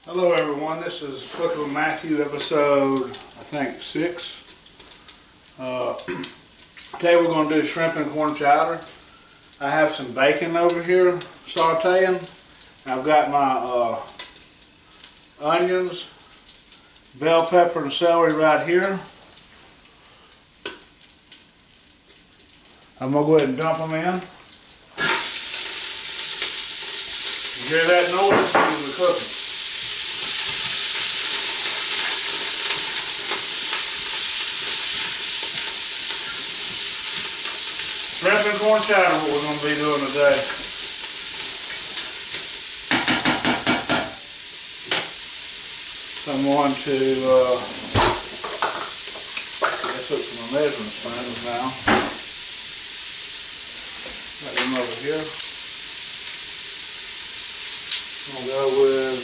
Hello everyone, this is Cooking with Matthew, episode I think 6. Today we're going to do shrimp and corn chowder. I have some bacon over here sauteing. I've got my onions, bell pepper and celery right here. I'm going to go ahead and dump them in. You hear that noise? We're cooking. Shrimp and corn chowder, what we're going to be doing today. So I'm going to let's look for my measuring spoons now. Got them over here. I'm going to go with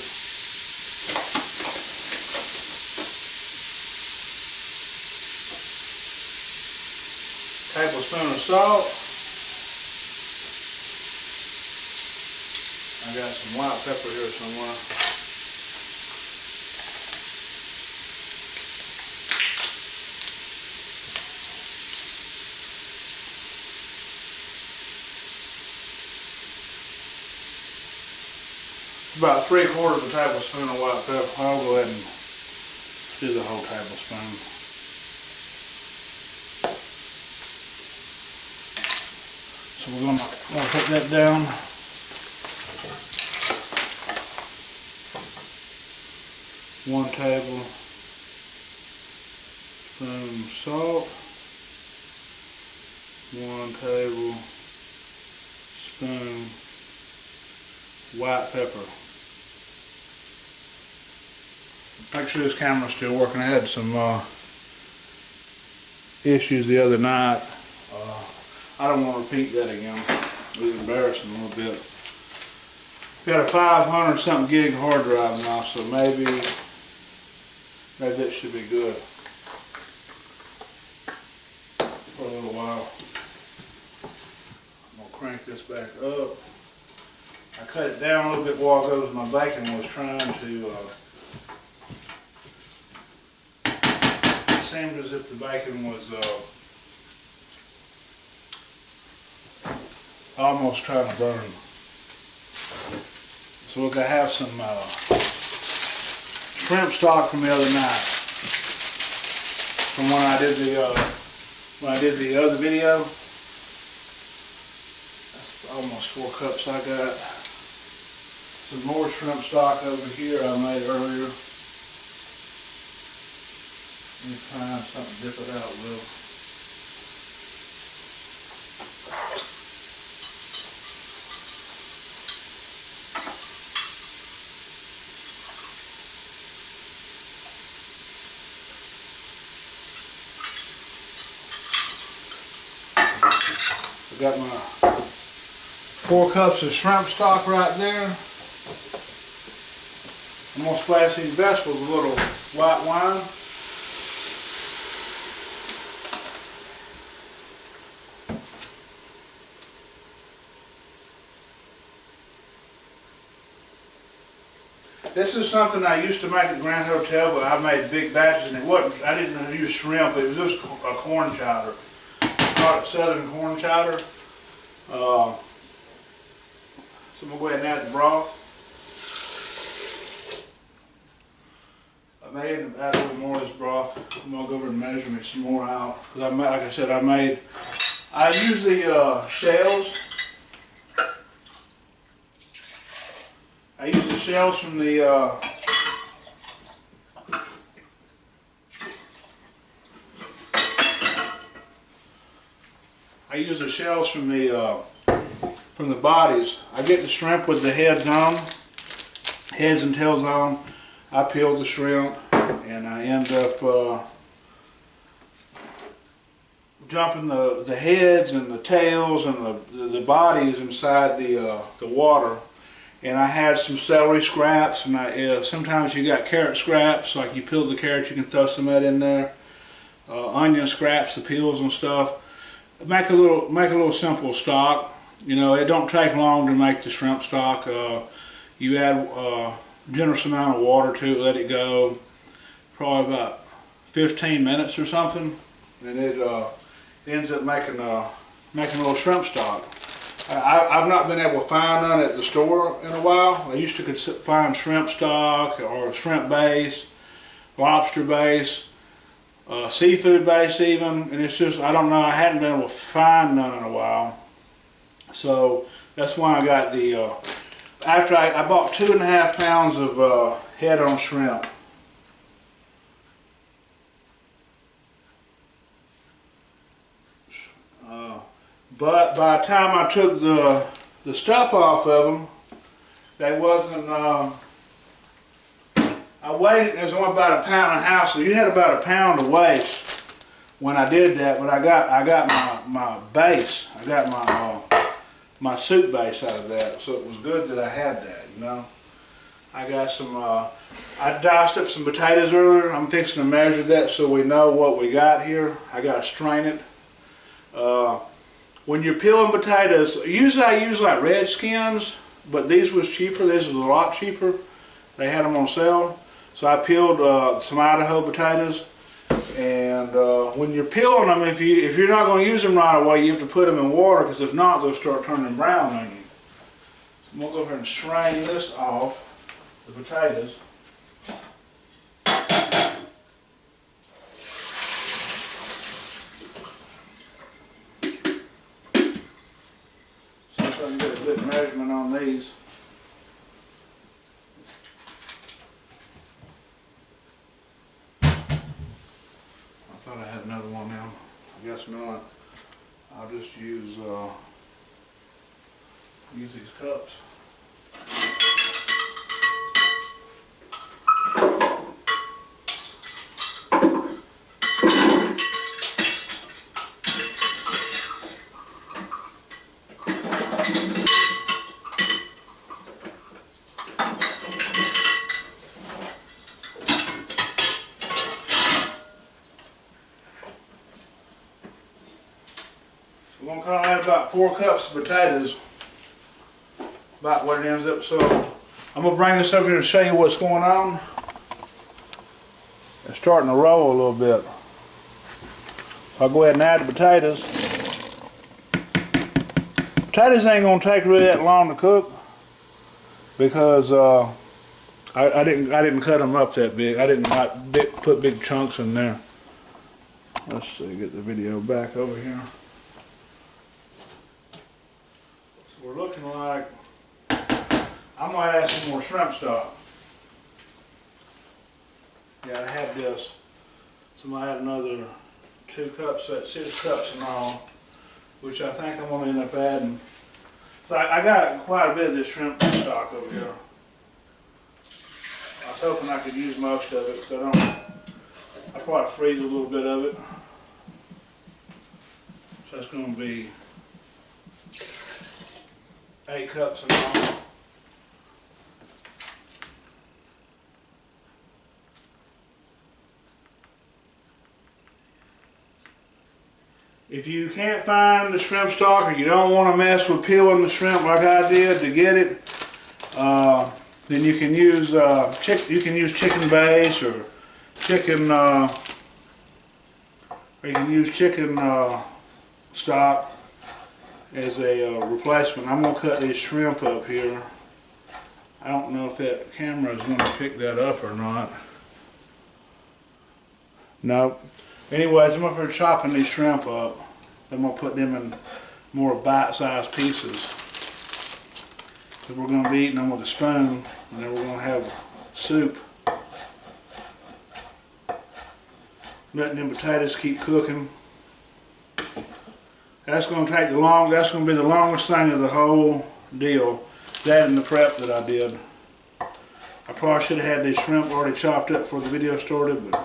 a tablespoon of salt. I got some white pepper here somewhere. About 3/4 of a tablespoon of white pepper. I'll go ahead and do the whole tablespoon. So we're gonna put that down. One tablespoon salt. 1 tablespoon white pepper. Make sure this camera's still working. I had some issues the other night. I don't want to repeat that again. It was embarrassing a little bit. Got a 500 something gig hard drive now, so maybe that should be good for a little while. I'm gonna crank this back up. I cut it down a little bit while ago as my bacon was trying to. It seemed as if the bacon was almost trying to burn. So look, I have some shrimp stock from the other night, from when I did the other video. That's almost 4 cups I got. Some more shrimp stock over here I made earlier. Let me find something to dip it out with. I got my 4 cups of shrimp stock right there. I'm going to splash these vegetables with a little white wine. This is something I used to make at Grand Hotel, but I made big batches, and it wasn't. I didn't use shrimp. It was just a corn chowder. I call it Southern corn chowder. So I'm gonna go ahead and add the broth. I may add a little more of this broth. I'm gonna go over and measure me some more out, because like I said, I use the shells. I use the shells from the bodies. I get the shrimp with the heads and tails on. I peel the shrimp, and I end up dumping the heads and the tails and the bodies inside the water. And I had some celery scraps, and sometimes you got carrot scraps, like you peel the carrots, you can throw some of that in there. Onion scraps, the peels and stuff. Make a little simple stock. You know, it don't take long to make the shrimp stock. You add generous amount of water to it, let it go, probably about 15 minutes or something, and it ends up making a little shrimp stock. I've not been able to find none at the store in a while. I used to find shrimp stock or shrimp base, lobster base, seafood base even, and it's just, I don't know, I hadn't been able to find none in a while. So that's why I got the, after I bought 2.5 pounds of head-on shrimp. But by the time I took the stuff off of them, they wasn't, I weighed it, it was only about 1.5 pounds, so you had about 1 pound of waste when I did that, but I got my base, I got my soup base out of that, so it was good that I had that, you know. I got some, I diced up some potatoes earlier. I'm fixing to measure that so we know what we got here. I got to strain it. When you're peeling potatoes, usually I use like red skins, but these was cheaper. This was a lot cheaper. They had them on sale. So I peeled some Idaho potatoes, and when you're peeling them, if you're not going to use them right away, you have to put them in water, because if not, they'll start turning brown on you. So I'm going to go over and strain this off, the potatoes. See if I can get a good measurement on these. I thought I had another one now. I guess not. I'll just use these cups. We're going to call that about 4 cups of potatoes, about what it ends up. So I'm going to bring this over here to show you what's going on. It's starting to roll a little bit. So I'll go ahead and add the potatoes. Potatoes ain't going to take really that long to cook, because I didn't cut them up that big. I didn't put big chunks in there. Let's see, get the video back over here. We're looking like, I'm going to add some more shrimp stock. Yeah, I had this. So I'm going to add another 2 cups, that's 6 cups in all, which I think I'm going to end up adding. So I got quite a bit of this shrimp stock over here. I was hoping I could use most of it, because I probably freeze a little bit of it. So it's going to be 8 cups in all. If you can't find the shrimp stock, or you don't want to mess with peeling the shrimp like I did to get it, then you can use chicken base, or chicken, or you can use chicken stock as a replacement. I'm going to cut these shrimp up here. I don't know if that camera is going to pick that up or not. No. Anyways, I'm over here chopping these shrimp up. I'm going to put them in more bite-sized pieces. So we're going to be eating them with a spoon, and then we're going to have soup. Letting them potatoes keep cooking. That's going to take that's going to be the longest thing of the whole deal. That and the prep that I did. I probably should have had these shrimp already chopped up before the video started, but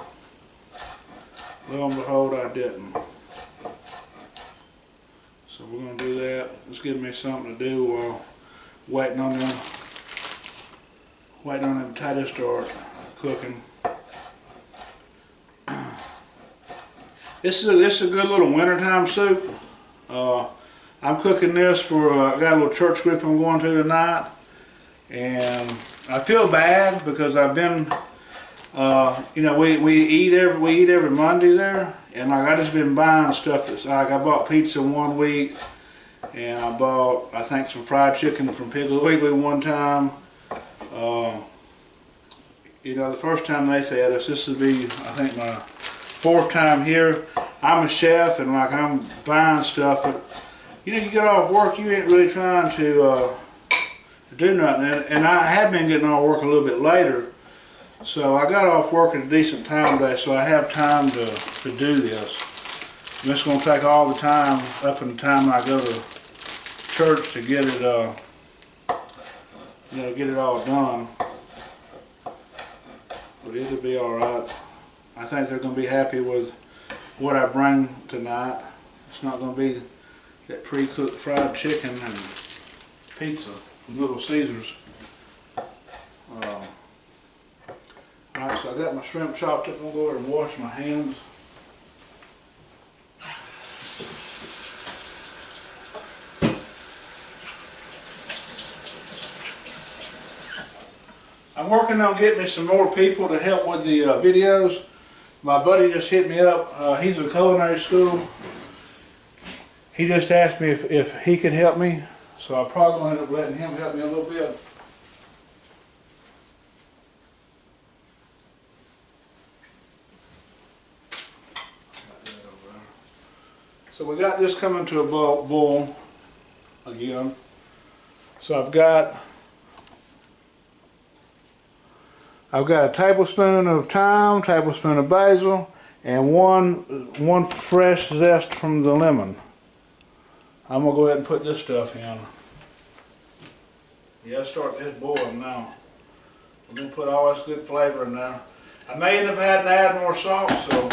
lo and behold, I didn't. So we're going to do that. It's giving me something to do while waiting on them potatoes to start cooking. This is a good little wintertime soup. I'm cooking this for, I got a little church group I'm going to tonight, And I feel bad because I've been, you know, we eat every Monday there, and like I just been buying stuff that's like I bought pizza one week, and I bought I think some fried chicken from Piggly Wiggly one time. You know, the first time they fed us, this would be I think my 4th time here. I'm a chef and like I'm buying stuff, but you know, you get off work, you ain't really trying to do nothing. And I had been getting off work a little bit later, so I got off work at a decent time today, so I have time to do this. And it's going to take all the time up in the time I go to church to get it, you know, get it all done. But it'll be all right. I think they're going to be happy with what I bring tonight. It's not going to be that pre-cooked fried chicken and pizza from Little Caesars. Alright, so I got my shrimp chopped up. I'm going to go over and wash my hands. I'm working on getting me some more people to help with the videos. My buddy just hit me up. He's in culinary school. He just asked me if he could help me, so I'll probably end up letting him help me a little bit. So we got this coming to a boil again. So I've got a tablespoon of thyme, tablespoon of basil, and one fresh zest from the lemon. I'm gonna go ahead and put this stuff in. Yeah, start this boiling now. I'm gonna put all this good flavor in there. I may end up having to add more salt, so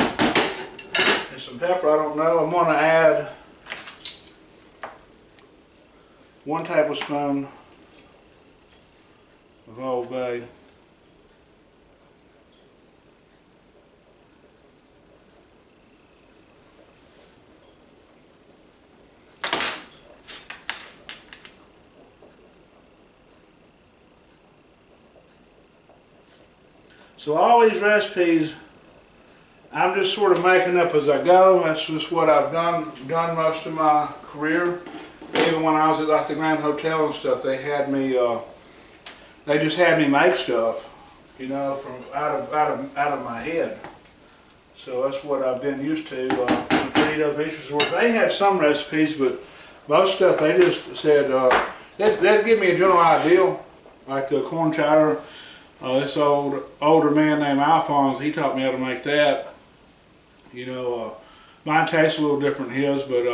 and some pepper. I don't know. I'm gonna add 1 tablespoon of Old Bay. So all these recipes, I'm just sort of making up as I go. That's just what I've done most of my career. Even when I was at like the Grand Hotel and stuff, they had me, they just had me make stuff, you know, from out of my head. So that's what I've been used to. Burrito Beach Resort. They had some recipes, but most stuff they just said they'd give me a general idea, like the corn chowder. This older man named Alphonse, he taught me how to make that. You know, mine tastes a little different than his, but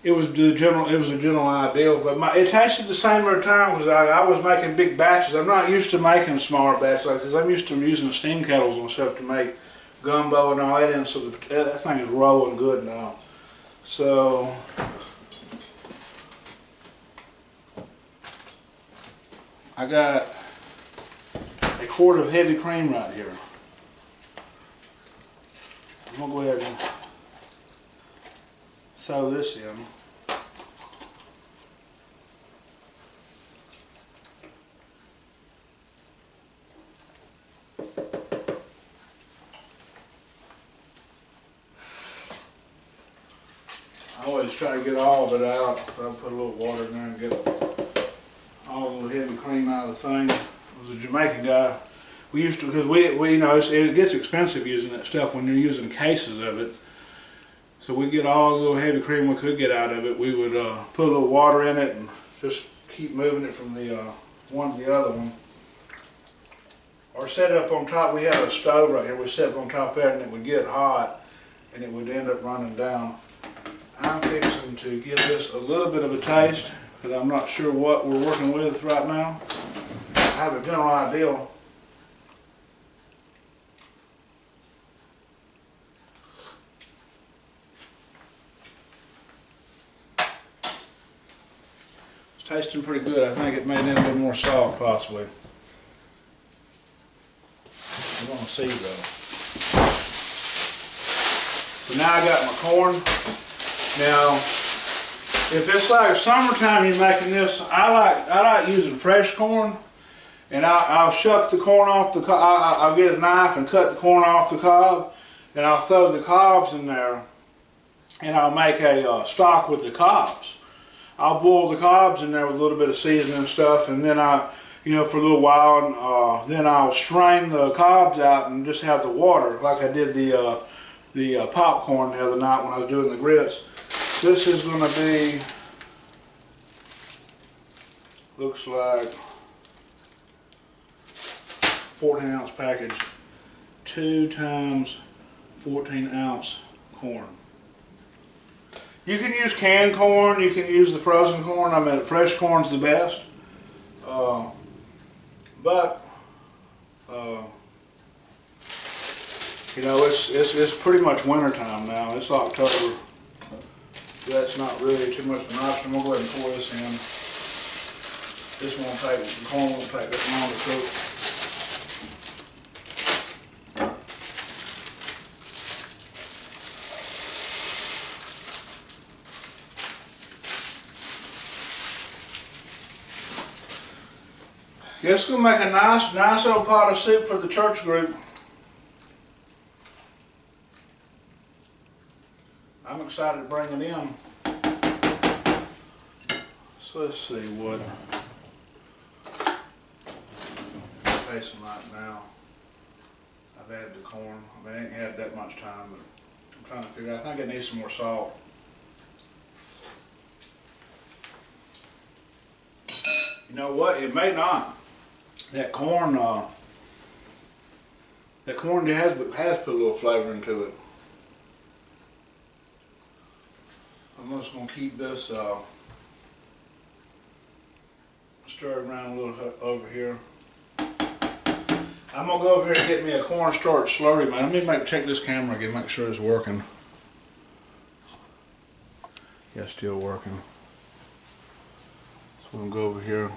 it was a general idea. But it tasted the same every time because I was making big batches. I'm not used to making smaller batches like this. I'm used to using steam kettles and stuff to make gumbo and all that in. So that thing is rolling good now. So I got a quart of heavy cream right here. I'm going to go ahead and throw this in. I always try to get all of it out. I'll put a little water in there and get all the heavy cream out of the thing. It was a Jamaican guy. We used to, because we you know, it gets expensive using that stuff when you're using cases of it. So we get all the little heavy cream we could get out of it. We would put a little water in it and just keep moving it from the one to the other one. Or set it up on top. We had a stove right here. We set it on top there and it would get hot and it would end up running down. I'm fixing to give this a little bit of a taste because I'm not sure what we're working with right now. I have a general idea. It's tasting pretty good. I think it may need a little more salt possibly. I'm going to see though. So now I got my corn. Now if it's like summertime you're making this, I like using fresh corn, and I'll shuck the corn off the cob. I'll get a knife and cut the corn off the cob, and I'll throw the cobs in there, and I'll make a stock with the cobs. I'll boil the cobs in there with a little bit of seasoning and stuff, and then for a little while, and then I'll strain the cobs out and just have the water, like I did the popcorn the other night when I was doing the grits. This is going to be, looks like 14-ounce package, 2 times 14-ounce corn. You can use canned corn, you can use the frozen corn. I mean, fresh corn's the best. It's pretty much winter time now. It's October. That's not really too much of an option. We'll go ahead and pour this in. This won't take, the corn won't take that long to cook. This is going to make a nice old pot of soup for the church group. I'm excited to bring it in. So let's see what I'm tasting like now. I've added the corn. I mean, I ain't had that much time, but I'm trying to figure out. I think it needs some more salt. You know what? It may not. That corn has put a little flavor into it. I'm just going to keep this stirred around a little over here. I'm going to go over here and get me a cornstarch slurry, man. Let me check this camera again, make sure it's working. Yeah, it's still working. So I'm going to go over here.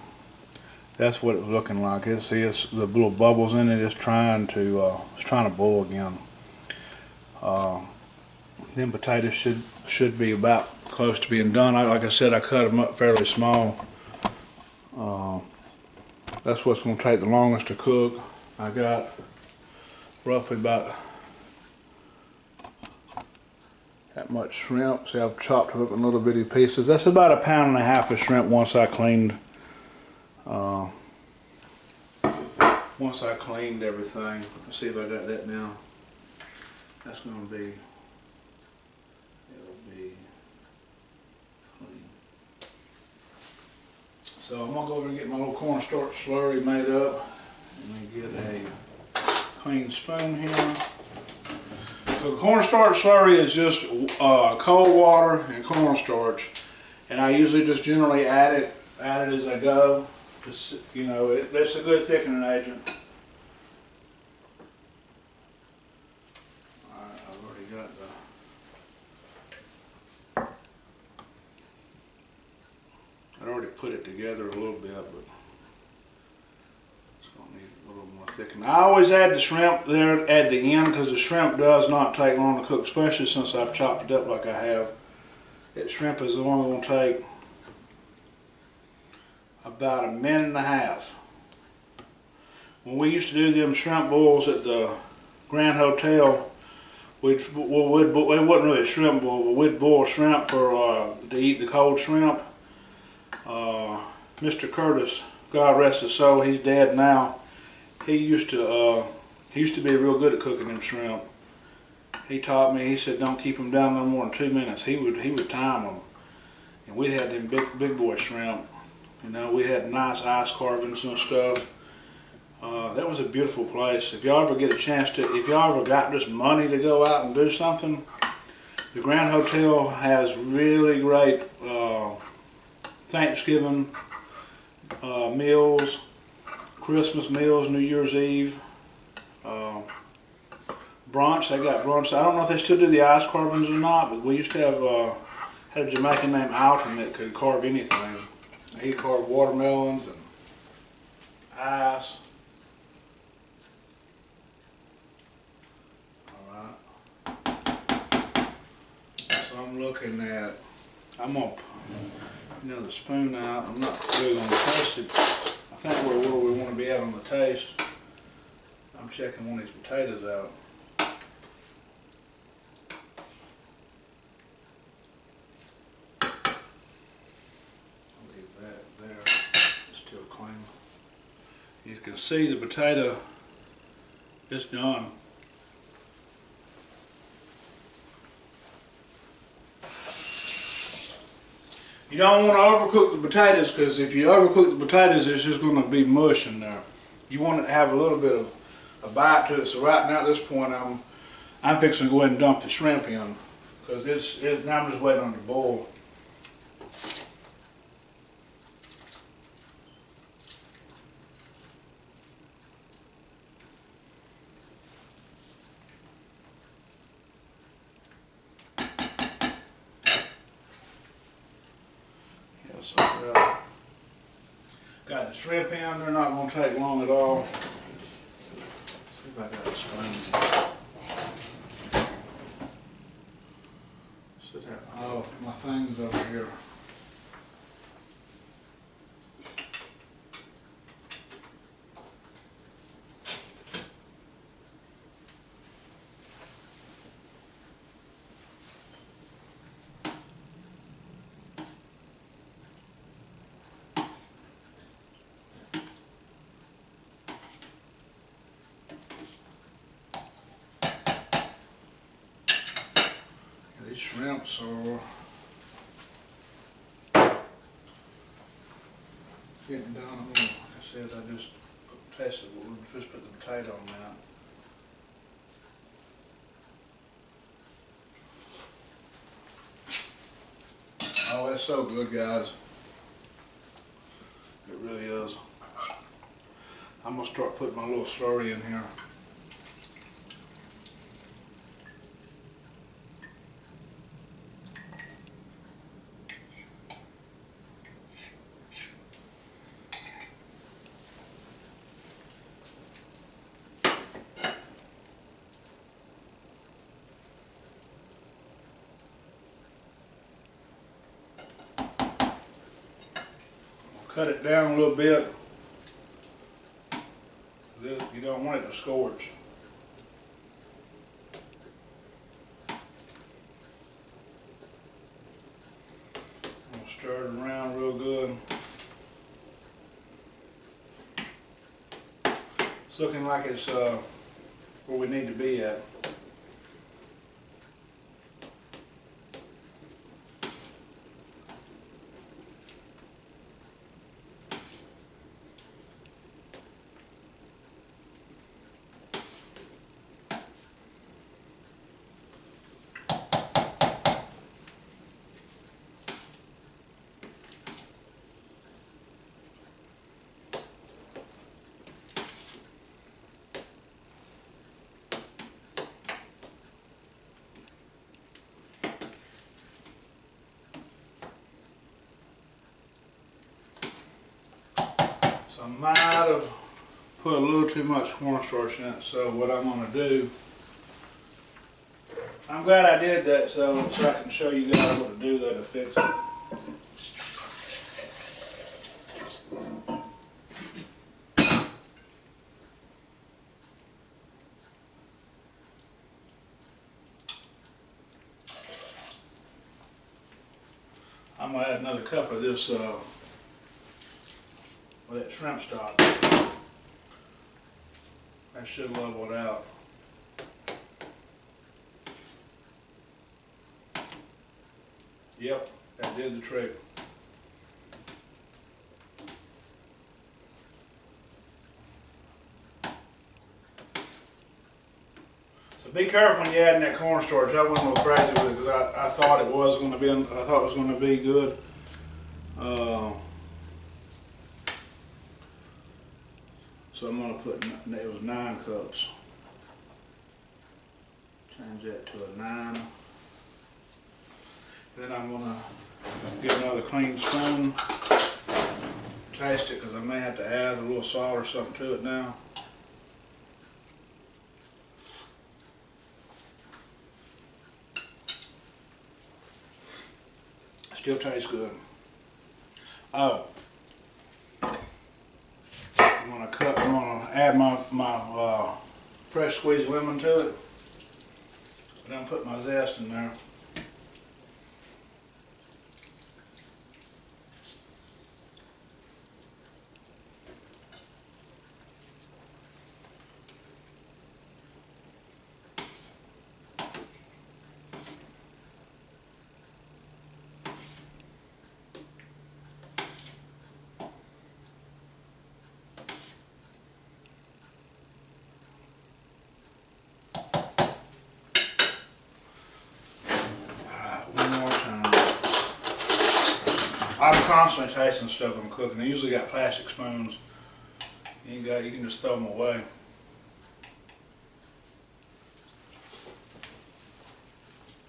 That's what it's looking like. See, it's the little bubbles in it. It's trying to boil again. Them potatoes should be about close to being done. Like I said, I cut them up fairly small. That's what's going to take the longest to cook. I got roughly about that much shrimp. See, I've chopped it up in little bitty pieces. That's about 1.5 pounds of shrimp once I cleaned. Once I cleaned everything. Let's see if I got that now. That's going to be, it'll be clean. So I'm going to go over and get my little cornstarch slurry made up. Let me get a clean spoon here. So the cornstarch slurry is just cold water and cornstarch, and I usually just generally add it as I go. Just, you know, that's a good thickening agent. Alright, I've already got I'd already put it together a little bit, but it's going to need a little more thickening. I always add the shrimp there at the end because the shrimp does not take long to cook, especially since I've chopped it up like I have. That shrimp is only going to take about 1.5 minutes. When we used to do them shrimp boils at the Grand Hotel, it wasn't really a shrimp boil, but we'd boil shrimp to eat the cold shrimp. Mr. Curtis, God rest his soul, he's dead now. He used to be real good at cooking them shrimp. He taught me. He said, "Don't keep them down no more than 2 minutes." He would time them, and we had them big boy shrimp. You know, we had nice ice carvings and stuff. That was a beautiful place. If y'all ever get a chance to, if y'all ever got just money to go out and do something, the Grand Hotel has really great Thanksgiving meals, Christmas meals, New Year's Eve, brunch. They got brunch. I don't know if they still do the ice carvings or not, but we used to have had a Jamaican named Alton that could carve anything. He carved watermelons and ice. Alright. So I'm looking at I'm gonna, the spoon out. I'm not really gonna taste it. I think we're where we want to be at on the taste. I'm checking one of these potatoes out. I'll leave that there. It's still clean. You can see the potato is done. You don't want to overcook the potatoes, because if you overcook the potatoes, it's just going to be mush in there. You want it to have a little bit of a bite to it. So right now at this point, I'm fixing to go ahead and dump the shrimp in, because now I'm just waiting on it to boil. So got the shrimp in. They're not going to take long at all. See if I got a spoon. Oh, my thing's over here. These shrimps are getting done. Like I said, I just tasted it. We'll just put the potato on that. Oh, that's so good, guys. It really is. I'm gonna start putting my little slurry in here. Cut it down a little bit. You don't want it to scorch. I'm gonna stir it around real good. It's looking like it's where we need to be at. So I might have put a little too much cornstarch in it, so what I'm going to do, I'm glad I did that so I can show you guys what to do there to fix it. I'm going to add another cup of this that shrimp stock. That should level it out. Yep, that did the trick. So be careful when you're adding that cornstarch. I wasn't go crazy with it because I thought it was going to be. I thought it was going to be good. So I'm going to put, it was 9 cups. Change that to a 9. Then I'm going to get another clean spoon. Taste it, because I may have to add a little salt or something to it now. Still tastes good. Oh, I'm gonna add my fresh squeezed lemon to it. And I'm put my zest in there. I'm constantly tasting stuff I'm cooking. I usually got plastic spoons. You can just throw them away.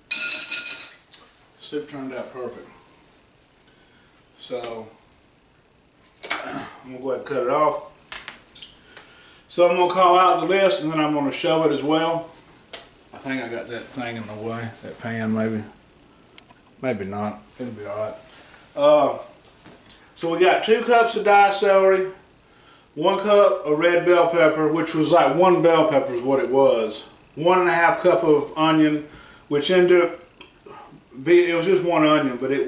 Soup turned out perfect. So I'm gonna go ahead and cut it off. So I'm gonna call out the list and then I'm gonna show it as well. I think I got that thing in the way, that pan maybe. Maybe not. It'll be alright. So we got 2 cups of diced celery, 1 cup of red bell pepper, which was like 1 bell pepper is what it was. 1.5 cup of onion, which ended up it was just 1 onion, but it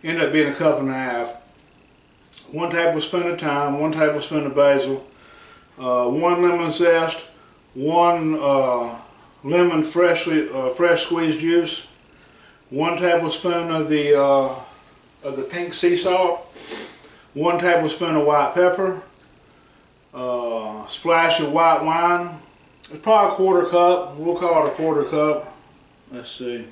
ended up being 1.5 cups. 1 tablespoon of thyme, 1 tablespoon of basil, 1 lemon zest, 1 lemon fresh squeezed juice, 1 tablespoon of the pink sea salt, 1 tablespoon of white pepper, splash of white wine. It's probably 1/4 cup. We'll call it 1/4 cup. Let's see.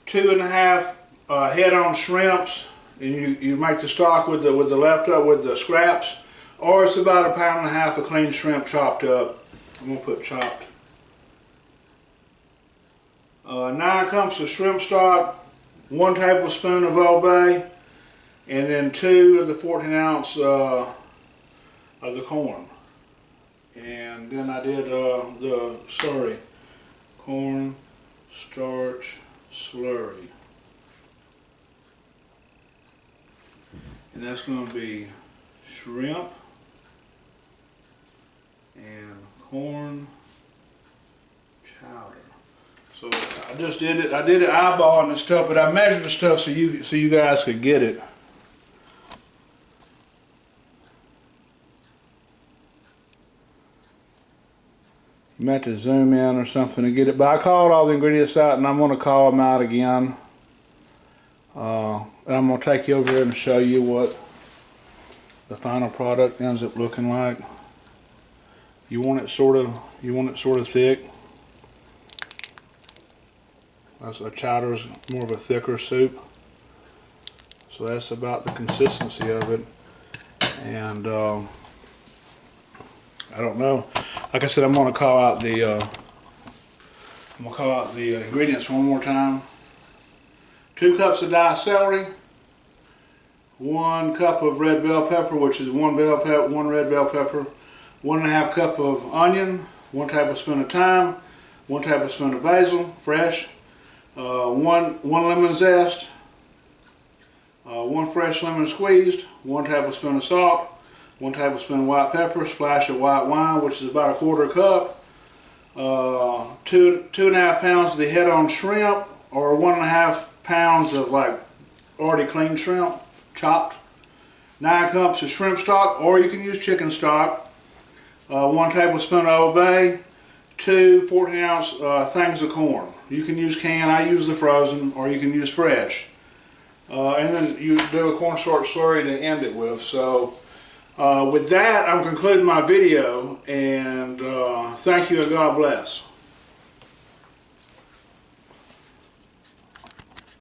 2.5 head-on shrimps, and you make the stock with the scraps, or it's about 1.5 pounds of clean shrimp chopped up. I'm gonna put chopped. 9 cups of shrimp stock, 1 tablespoon of Old Bay, and then 2 of the 14-ounce of the corn. And then I did the slurry, corn starch slurry. And that's going to be shrimp and corn chowder. So I just did it. I did it eyeballing and stuff, but I measured the stuff so you guys could get it. You might have to zoom in or something to get it, but I called all the ingredients out, and I'm going to call them out again. And I'm going to take you over here and show you what the final product ends up looking like. You want it sort of thick. That's a chowder is more of a thicker soup, so that's about the consistency of it. And I don't know. Like I said, I'm going to call out the ingredients one more time. 2 cups of diced celery, 1 cup of red bell pepper, which is 1 red bell pepper, 1.5 cup of onion, 1 tablespoon of thyme, 1 tablespoon of basil, fresh, 1 lemon zest, 1 fresh lemon squeezed, 1 tablespoon of salt, 1 tablespoon of white pepper, splash of white wine, which is about 1/4 cup, 2.5 pounds of the head-on shrimp, or 1.5 pounds of like already cleaned shrimp, chopped, 9 cups of shrimp stock, or you can use chicken stock, 1 tablespoon of Old Bay, 2 14-ounce things of corn. You can use canned, I use the frozen, or you can use fresh. And then you do a cornstarch slurry to end it with. So with that, I'm concluding my video, and thank you and God bless.